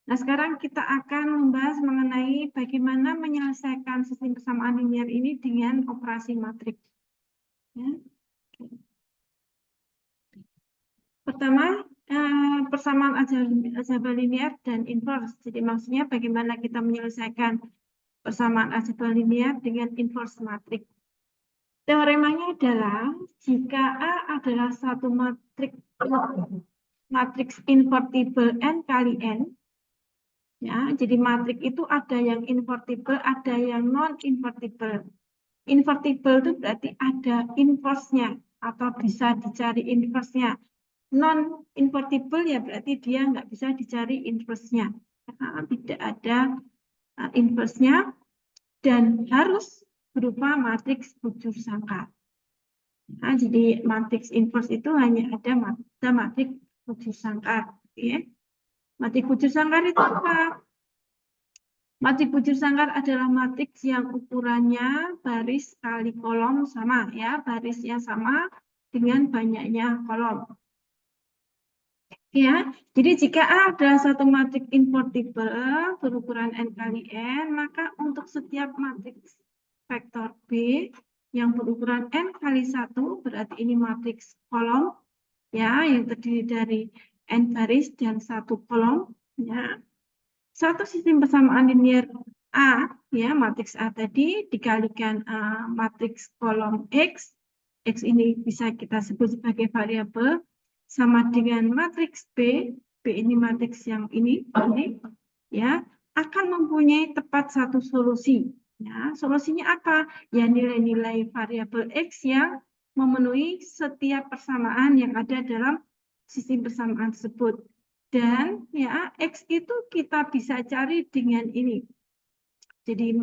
Nah, sekarang kita akan membahas mengenai bagaimana menyelesaikan sistem persamaan linear ini dengan operasi matriks. Ya. Pertama, persamaan aljabar linear dan inverse. Jadi maksudnya bagaimana kita menyelesaikan persamaan aljabar linear dengan inverse matriks. Teoremanya adalah jika A adalah satu matriks invertible n kali n, ya, jadi matriks itu ada yang invertible, ada yang non-invertible. Invertible itu berarti ada inverse-nya atau bisa dicari inverse-nya. Non-invertible ya berarti dia nggak bisa dicari inverse-nya. Tidak ada inverse-nya dan harus berupa matriks bujur sangkar. Nah, jadi matriks inverse itu hanya ada matriks bujur sangkar. Ya. Matriks bujur sangkar itu apa? Matriks bujur sangkar adalah matriks yang ukurannya baris kali kolom sama, ya, barisnya sama dengan banyaknya kolom. Ya, jadi jika A adalah satu matriks invertible berukuran n kali n, maka untuk setiap matriks vektor B yang berukuran n kali 1, berarti ini matriks kolom, ya, yang terdiri dari n baris dan 1 kolom, ya. Satu sistem persamaan linear A, ya, matriks A tadi dikalikan matriks kolom X, X ini bisa kita sebut sebagai variabel, sama dengan matriks B, B ini matriks yang ini, ya, akan mempunyai tepat satu solusi. Ya, solusinya apa? Ya, nilai-nilai variabel X yang memenuhi setiap persamaan yang ada dalam sistem persamaan tersebut. Dan ya, X itu kita bisa cari dengan ini. Jadi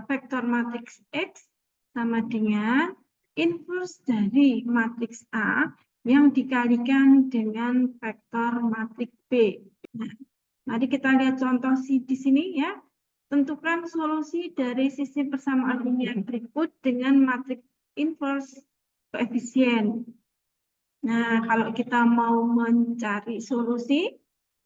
vektor matriks X sama dengan inverse dari matriks A yang dikalikan dengan vektor matriks B. Nah, mari kita lihat contoh di sini ya. Tentukan solusi dari sistem persamaan linear berikut dengan matriks inverse koefisien. Nah, kalau kita mau mencari solusi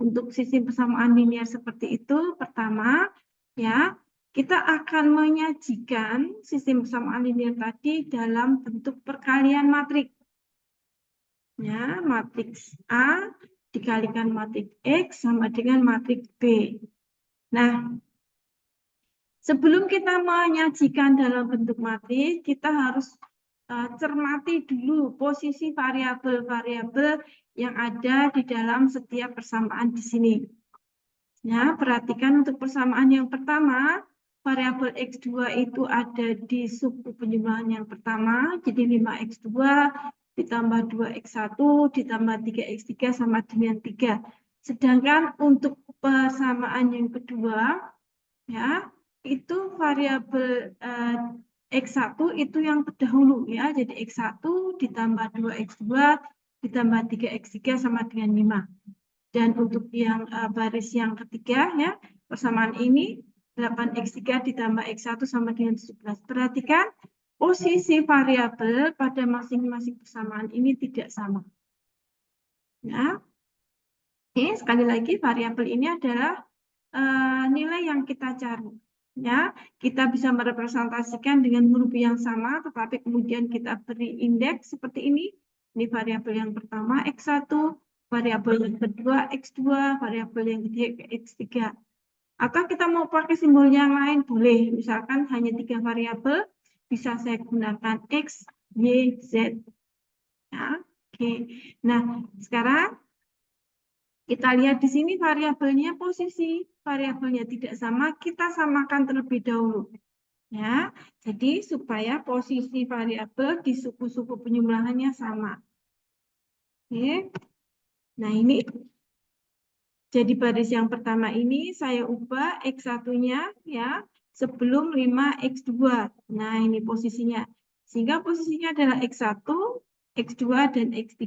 untuk sistem persamaan linear seperti itu, pertama, ya, kita akan menyajikan sistem persamaan linear tadi dalam bentuk perkalian matriks. Ya, matriks A dikalikan matriks X sama dengan matriks B. Nah, sebelum kita menyajikan dalam bentuk matriks, kita harus cermati dulu posisi variabel-variabel yang ada di dalam setiap persamaan di sini. Ya, perhatikan untuk persamaan yang pertama, variabel X2 itu ada di suku penjumlahan yang pertama, jadi 5X2 ditambah 2X1 ditambah 3X3 sama dengan 3. Sedangkan untuk persamaan yang kedua, ya, itu variabel X1 itu yang terdahulu, ya. Jadi X1 ditambah 2X2 ditambah 3X3 sama dengan 5. Dan untuk yang baris yang ketiga, ya, persamaan ini 8X3 ditambah X1 sama dengan 17. Perhatikan posisi variabel pada masing-masing persamaan ini tidak sama. Ya. Oke, sekali lagi variabel ini adalah nilai yang kita cari. Ya, kita bisa merepresentasikan dengan huruf yang sama, tetapi kemudian kita beri indeks seperti ini. Ini variabel yang pertama X1, variabel yang kedua X2, variabel yang ketiga X3. Atau kita mau pakai simbol yang lain boleh. Misalkan hanya 3 variabel, bisa saya gunakan X, Y, Z. Ya, oke. Nah, sekarang kita lihat di sini variabelnya, posisi variabelnya tidak sama, kita samakan terlebih dahulu. Ya, jadi supaya posisi variabel di suku-suku penjumlahannya sama. Oke. Nah, ini jadi baris yang pertama ini saya ubah X1-nya ya sebelum 5X2. Nah, ini posisinya. Sehingga posisinya adalah X1, X2 dan X3.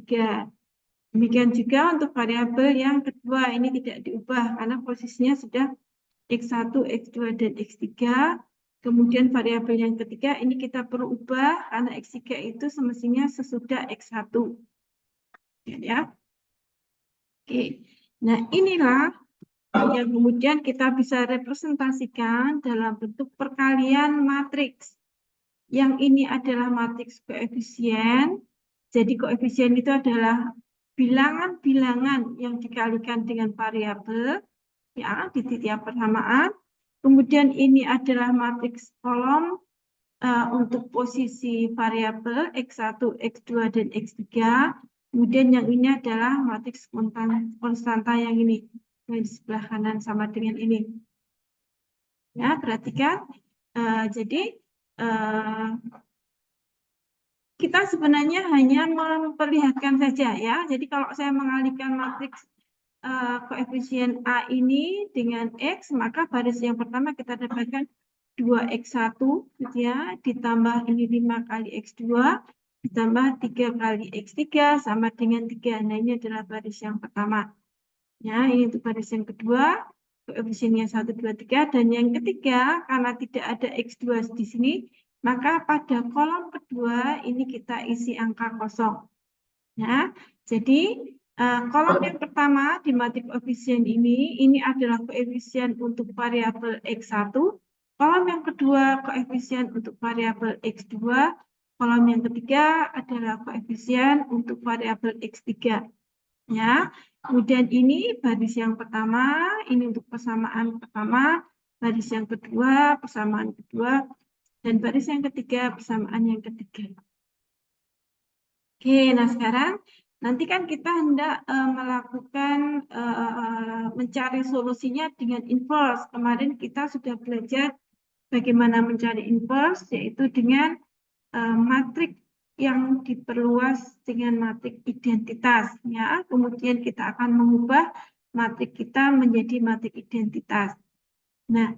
Demikian juga untuk variabel yang kedua, ini tidak diubah karena posisinya sudah X1, X2, dan X3. Kemudian variabel yang ketiga, ini kita perlu ubah karena X3 itu semestinya sesudah X1. Ya. Oke. Nah, inilah yang kemudian kita bisa representasikan dalam bentuk perkalian matriks. Yang ini adalah matriks koefisien. Jadi koefisien itu adalah bilangan-bilangan yang dikalikan dengan variabel ya di tiap persamaan. Kemudian ini adalah matriks kolom untuk posisi variabel X1, X2, dan X3. Kemudian yang ini adalah matriks konstanta yang ini, yang di sebelah kanan sama dengan ini. Ya, perhatikan. Jadi, kita sebenarnya hanya memperlihatkan saja ya. Jadi kalau saya mengalihkan matriks koefisien A ini dengan X, maka baris yang pertama kita dapatkan 2X1 gitu ya, ditambah ini 5 kali X2, ditambah 3 kali X3 sama dengan 3. Nah, ini adalah baris yang pertama. Ya, ini untuk baris yang kedua, koefisiennya 1, 2, 3. Dan yang ketiga, karena tidak ada X2 di sini, maka pada kolom kedua ini kita isi angka kosong. Ya, jadi kolom yang pertama di matriks koefisien ini adalah koefisien untuk variabel X1. Kolom yang kedua koefisien untuk variabel X2. Kolom yang ketiga adalah koefisien untuk variabel X3. Ya, kemudian ini baris yang pertama, ini untuk persamaan pertama, baris yang kedua, persamaan kedua, dan baris yang ketiga, persamaan yang ketiga. Oke, nah sekarang nanti kan kita hendak melakukan mencari solusinya dengan inverse. Kemarin kita sudah belajar bagaimana mencari inverse, yaitu dengan matrik yang diperluas dengan matrik identitas. Ya, kemudian kita akan mengubah matrik kita menjadi matrik identitas. Nah,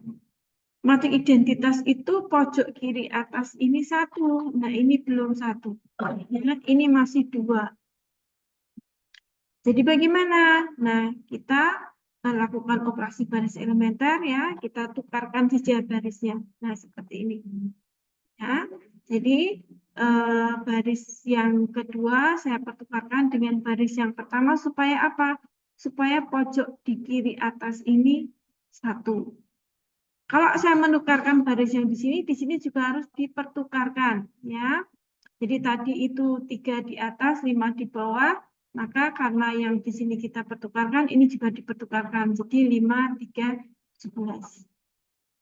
matrik identitas itu pojok kiri atas ini 1. Nah, ini belum 1. Ini masih 2. Jadi bagaimana? Nah, kita lakukan operasi baris elementer ya, kita tukarkan saja barisnya. Nah, seperti ini. Ya, jadi baris yang kedua saya pertukarkan dengan baris yang pertama supaya apa? Supaya pojok di kiri atas ini 1. Kalau saya menukarkan baris yang di sini juga harus dipertukarkan ya. Jadi tadi itu 3 di atas, 5 di bawah, maka karena yang di sini kita pertukarkan, ini juga dipertukarkan. Jadi 5, 3, 11.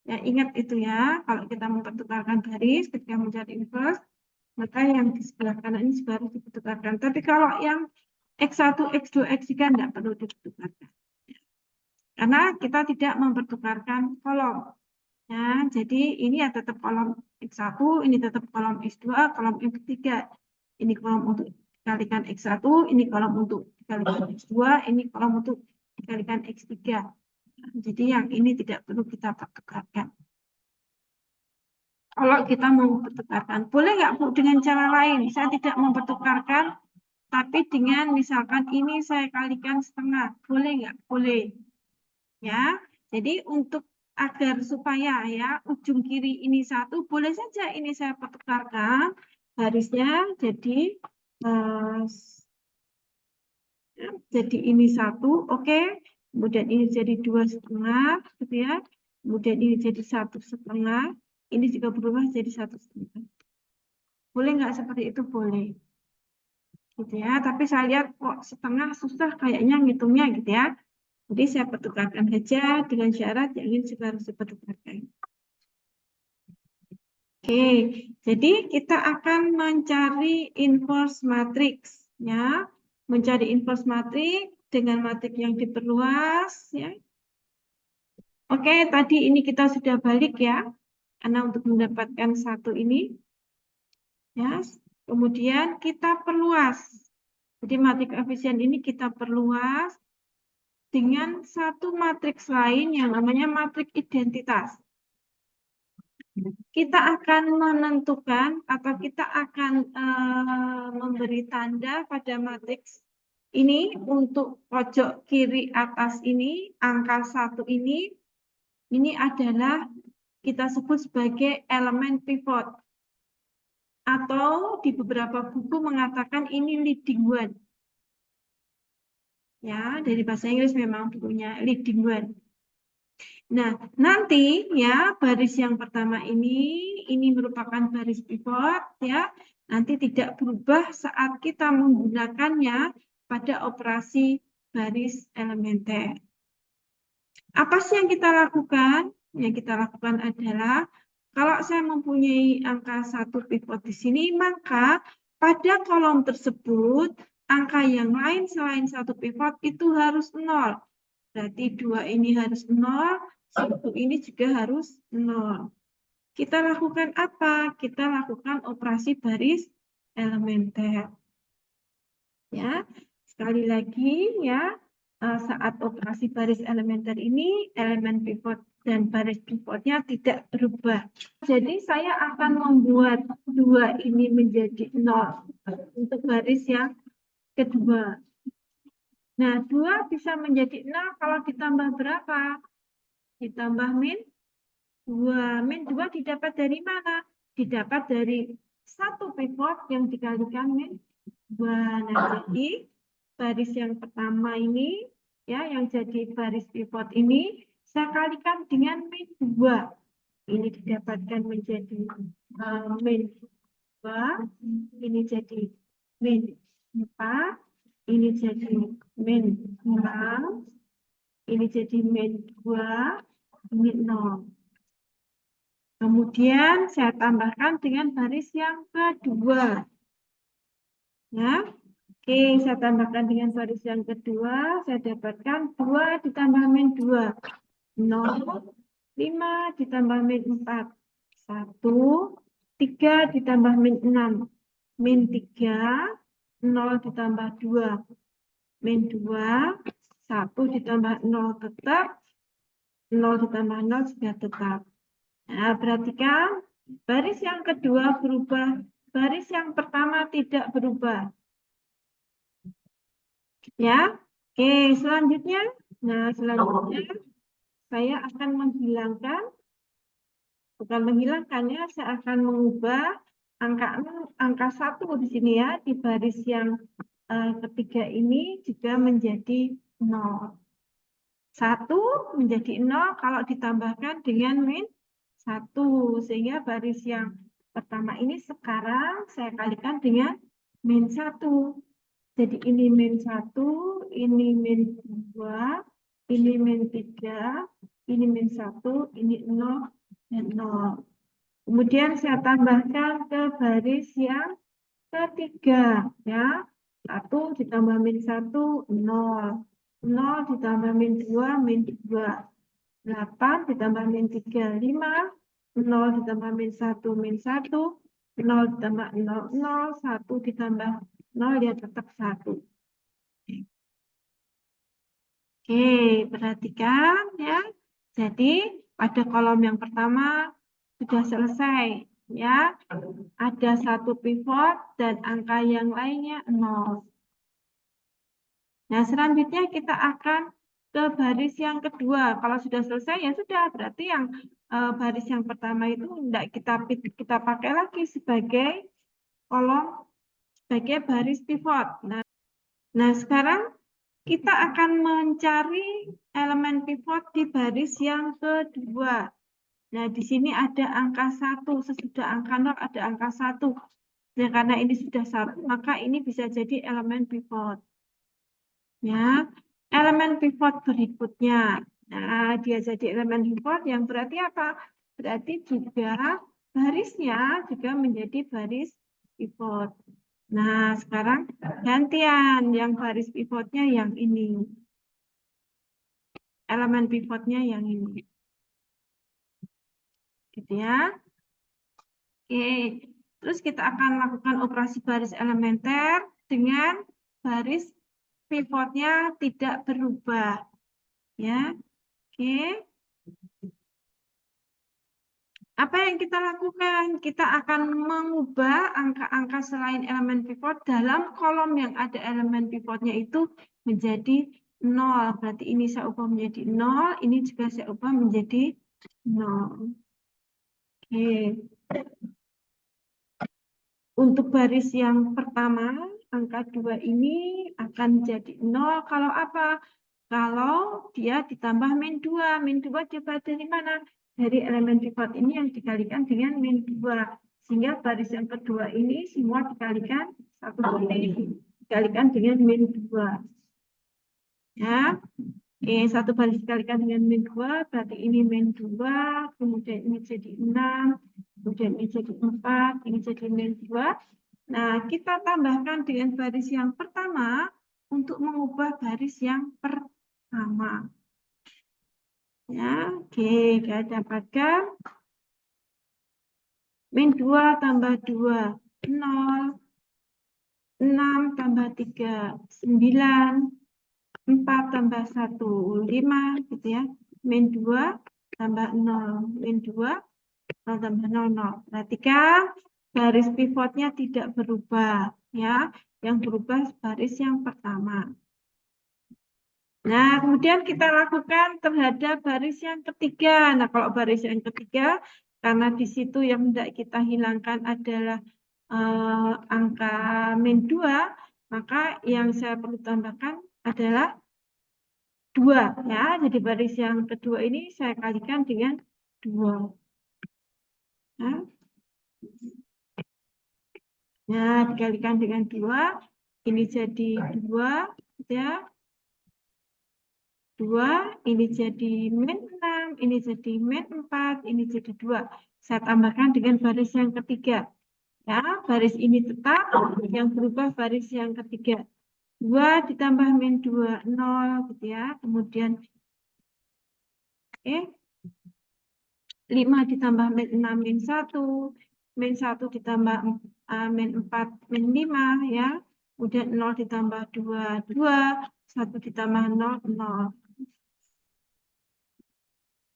Ya, ingat itu ya, kalau kita mempertukarkan baris ketika mencari inverse, maka yang di sebelah kanan ini juga harus dipertukarkan. Tapi kalau yang X1, X2, X3 tidak perlu dipertukarkan. Karena kita tidak mempertukarkan kolom. Ya, jadi ini ya tetap kolom X1, ini tetap kolom X2, kolom yang ketiga. Ini kolom untuk dikalikan X1, ini kolom untuk dikalikan X2, ini kolom untuk dikalikan X3. Jadi yang ini tidak perlu kita pertukarkan. Kalau kita mau pertukarkan, boleh nggak Bu dengan cara lain? Saya tidak mempertukarkan, tapi dengan misalkan ini saya kalikan setengah. Boleh nggak? Boleh. Ya, jadi untuk agar supaya ya ujung kiri ini 1, boleh saja ini saya pertukarkan barisnya jadi ini 1, oke. Kemudian ini jadi 2,5 gitu ya. Kemudian ini jadi 1,5, ini juga berubah jadi 1,5. Boleh nggak seperti itu? Boleh gitu ya, tapi saya lihat kok setengah susah kayaknya ngitungnya gitu ya. Jadi saya pertukarkan saja dengan syarat yang ini juga harus dipertukarkan. Oke, jadi kita akan mencari inverse matrix ya. Mencari inverse matrix dengan matrik yang diperluas ya. Oke, tadi ini kita sudah balik ya. Karena untuk mendapatkan 1 ini ya. Kemudian kita perluas. Jadi matrik koefisien ini kita perluas dengan satu matriks lain yang namanya matriks identitas. Kita akan menentukan atau kita akan memberi tanda pada matriks ini untuk pojok kiri atas ini, angka 1 ini adalah kita sebut sebagai elemen pivot. Atau di beberapa buku mengatakan ini leading one. Ya, dari bahasa Inggris memang bukunya leading one. Nah, nanti ya baris yang pertama ini merupakan baris pivot ya. Nanti tidak berubah saat kita menggunakannya pada operasi baris elementer. Apa sih yang kita lakukan? Yang kita lakukan adalah kalau saya mempunyai angka 1 pivot di sini, maka pada kolom tersebut angka yang lain selain 1 pivot itu harus 0. Berarti 2 ini harus 0, 1 ini juga harus 0. Kita lakukan apa? Kita lakukan operasi baris elementer. Ya, sekali lagi ya, saat operasi baris elementer ini, elemen pivot dan baris pivotnya tidak berubah. Jadi saya akan membuat 2 ini menjadi 0 untuk baris yang kedua. Nah, 2 bisa menjadi 0 kalau ditambah berapa? Ditambah min 2. Min 2 didapat dari mana? Didapat dari 1 pivot yang dikalikan min 2. Nah, jadi baris yang pertama ini, ya, yang jadi baris pivot ini, saya kalikan dengan min 2. Ini didapatkan menjadi min 2. Ini jadi min 4. Ini jadi min 6. Ini jadi min 2. Min 0. Kemudian saya tambahkan dengan baris yang kedua. Ya. Oke, saya tambahkan dengan baris yang kedua, saya dapatkan 2 ditambah min 2. 0, 5 ditambah min 4. 1, 3 ditambah min 6. Min 3, 0 ditambah 2. Min 2, 1 ditambah 0 tetap, 0 ditambah 0 juga tetap. Nah, perhatikan, baris yang kedua berubah, baris yang pertama tidak berubah. Ya, oke, selanjutnya. Nah, selanjutnya saya akan menghilangkan, bukan menghilangkan ya, saya akan mengubah angka 1 di sini ya, di baris yang ketiga ini juga menjadi 0. 1 menjadi 0 kalau ditambahkan dengan min 1, sehingga baris yang pertama ini sekarang saya kalikan dengan min 1. Jadi ini min 1, ini min 2, ini min 3, ini min 1, ini 0, dan 0. Kemudian saya tambahkan ke baris yang ketiga. Ya. 1 ditambah min 1, 0. 0 ditambah min 2, min 2. 8 ditambah min 3, 5. 0 ditambah min 1, min 1. 0 ditambah 0, 0. 1 ditambah 0, ya tetap 1. Oke, perhatikan ya. Jadi pada kolom yang pertama sudah selesai ya. Ada 1 pivot dan angka yang lainnya 0. Nah, selanjutnya kita akan ke baris yang kedua. Kalau sudah selesai ya sudah, berarti yang baris yang pertama itu tidak kita pakai lagi sebagai kolom, sebagai baris pivot. Nah, sekarang kita akan mencari elemen pivot di baris yang kedua. Nah, di sini ada angka 1, sesudah angka 0 ada angka 1. Nah, karena ini sudah 1, maka ini bisa jadi elemen pivot. Ya, elemen pivot berikutnya. Nah, dia jadi elemen pivot yang berarti apa? Berarti juga barisnya juga menjadi baris pivot. Nah, sekarang gantian yang baris pivotnya yang ini. Elemen pivotnya yang ini. Gitu ya. Oke, terus kita akan lakukan operasi baris elementer dengan baris pivotnya tidak berubah. Ya, oke. Apa yang kita lakukan? Kita akan mengubah angka-angka selain elemen pivot dalam kolom yang ada elemen pivotnya itu menjadi 0. Berarti ini saya ubah menjadi 0, ini juga saya ubah menjadi 0. Oke. Untuk baris yang pertama, angka 2 ini akan jadi 0 kalau apa? Kalau dia ditambah min 2. Min 2 dapat dari mana? Dari elemen pivot ini yang dikalikan dengan min 2. Sehingga baris yang kedua ini semua dikalikan satu kali dikalikan dengan min 2. Ya. Oke, satu baris dikalikan dengan min 2, berarti ini min 2, kemudian ini jadi 6, kemudian ini jadi 4, ini jadi min 2. Nah, kita tambahkan dengan baris yang pertama untuk mengubah baris yang pertama. Ya, oke, kita dapatkan min 2 tambah 2, 0, 6 tambah 3, 9, 4 tambah 1, 5, gitu ya. Min 2 tambah 0, min 2, 0 tambah 0, 0. Perhatikan, garis pivotnya tidak berubah, ya. Yang berubah baris yang pertama. Nah, kemudian kita lakukan terhadap baris yang ketiga. Nah, kalau baris yang ketiga, karena di situ yang hendak kita hilangkan adalah angka min 2, maka yang saya perlu tambahkan adalah 2. Ya. Jadi baris yang kedua ini saya kalikan dengan 2. Nah, nah, dikalikan dengan 2, ini jadi 2, ya. 2, ini jadi min 6, ini jadi min 4, ini jadi 2. Saya tambahkan dengan baris yang ketiga. Ya, baris ini tetap, yang berubah baris yang ketiga. 2 ditambah min 2, 0, gitu ya. Kemudian, 5 ditambah min 6, min 1. Min 1 ditambah min 4, min 5, ya. Kemudian 0 ditambah 2, 2. 1 ditambah 0, 0.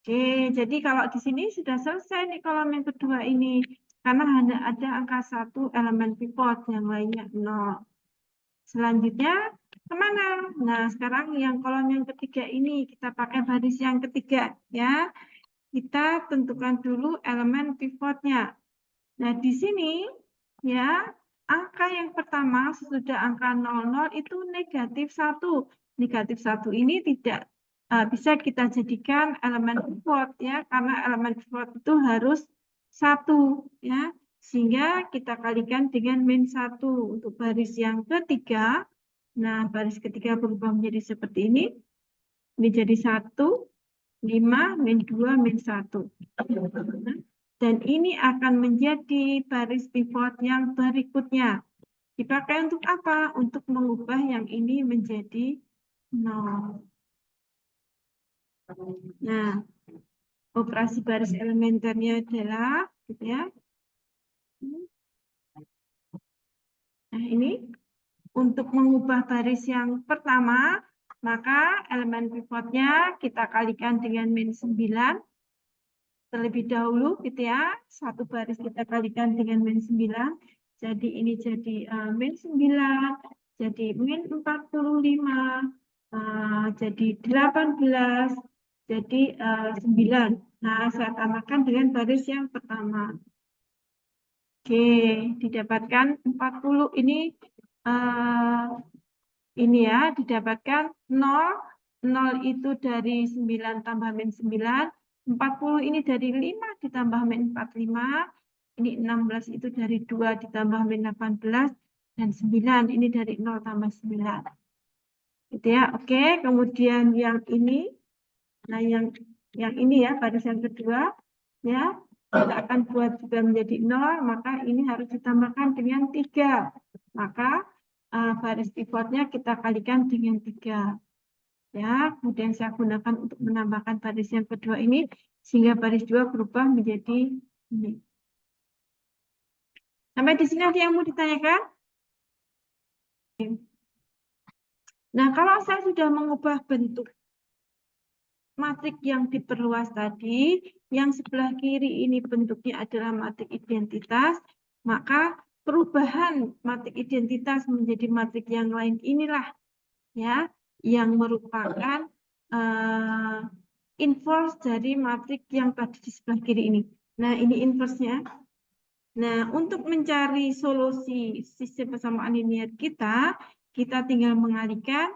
Oke, jadi kalau di sini sudah selesai nih kolom yang kedua ini. Karena hanya ada angka 1 elemen pivot, yang lainnya 0. Selanjutnya, kemana? Nah, sekarang yang kolom yang ketiga ini, kita pakai baris yang ketiga, ya. Kita tentukan dulu elemen pivotnya. Nah, di sini, ya, angka yang pertama sesudah angka 00 itu negatif 1. Negatif 1 ini tidak bisa kita jadikan elemen pivot, ya, karena elemen pivot itu harus 1, ya. Sehingga kita kalikan dengan min 1 untuk baris yang ketiga. Nah, baris ketiga berubah menjadi seperti ini. Ini jadi 1, 5, min 2, min 1. Dan ini akan menjadi baris pivot yang berikutnya. Dipakai untuk apa? Untuk mengubah yang ini menjadi 0. Nah, operasi baris elementernya adalah, gitu ya. Nah, ini untuk mengubah baris yang pertama, maka elemen pivotnya kita kalikan dengan min 9. Terlebih dahulu, gitu ya. Satu baris kita kalikan dengan min 9. Jadi ini jadi min 9, jadi min 45, jadi 18, jadi 9. Nah, saya tambahkan dengan baris yang pertama. Oke, didapatkan 40. Ini ya, didapatkan 0. 0 itu dari 9 tambah min 9. 40 ini dari 5 ditambah min 45. Ini 16 itu dari 2 ditambah min 18. Dan 9 ini dari 0 tambah 9. Gitu ya, oke. Kemudian yang ini, nah yang ini ya, baris yang kedua, ya, kita akan buat juga menjadi 0, maka ini harus ditambahkan dengan 3. Maka baris pivotnya kita kalikan dengan 3. Ya, kemudian saya gunakan untuk menambahkan baris yang kedua ini, sehingga baris 2 berubah menjadi ini. Sampai di sini ada yang mau ditanyakan? Nah, kalau saya sudah mengubah bentuk matrik yang diperluas tadi, yang sebelah kiri ini bentuknya adalah matrik identitas, maka perubahan matrik identitas menjadi matrik yang lain inilah, ya, yang merupakan inverse dari matrik yang tadi di sebelah kiri ini. Nah, ini inverse-nya. Nah, untuk mencari solusi sistem persamaan linear kita tinggal mengalihkan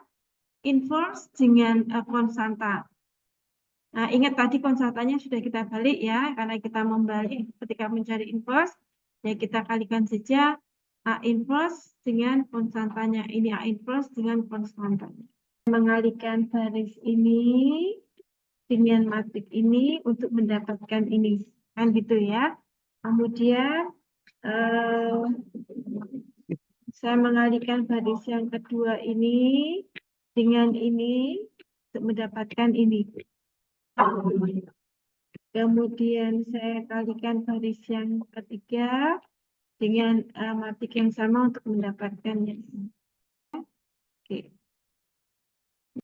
inverse dengan konstanta. Nah, ingat tadi konstantanya sudah kita balik ya, karena kita membalik ketika mencari inverse, ya kita kalikan saja A inverse dengan konstantanya. Ini A inverse dengan konstantanya. Mengalihkan baris ini dengan matriks ini untuk mendapatkan ini. Kan gitu ya. Kemudian saya mengalihkan baris yang kedua ini dengan ini untuk mendapatkan ini. Kemudian saya kalikan baris yang ketiga dengan matriks yang sama untuk mendapatkannya. Oke.